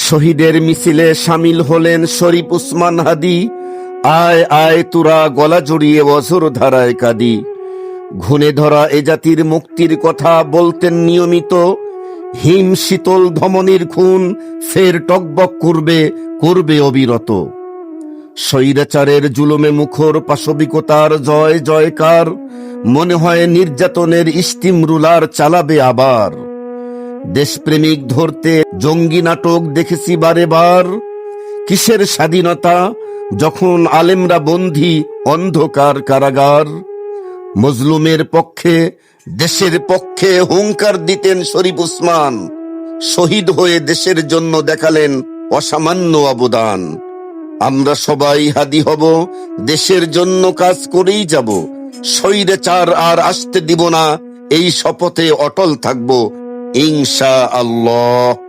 শহীদের মিছিলে সামিল হলেন শরীফ উসমান হাদি। আয় আয় তোরা গলা জড়িয়ে অঝোর ধারায় কাঁদি। ঘুণে ধরা এ জাতির মুক্তির কথা বলতেন নিয়মিত। হিম শীতল ধমনীর খুন ফের টকবক করবে করবে অবিরত। স্বৈরাচারের জুলুমে মুখর পাশবিকতার জয় জয়কার। মনে হয় নির্যাতনের স্টিম রুলার চালাবে আবার। দেশপ্রেমিক ধরতে জঙ্গি নাটক দেখেছি বারে বার। কিসের স্বাধীনতা যখন আলেমরা বন্দী অন্ধকার কারাগার। মজলুমের পক্ষে দেশের পক্ষে হুঙ্কার দিতেন শরীফ উসমান। শহীদ হয়ে দেশের জন্য দেখালেন অসামান্য অবদান। আমরা সবাই হাদি হব, দেশের জন্য কাজ করেই যাব। স্বৈরাচার আর আসতে দিব না, এই শপথে অটল থাকব ইনশাআল্লাহ।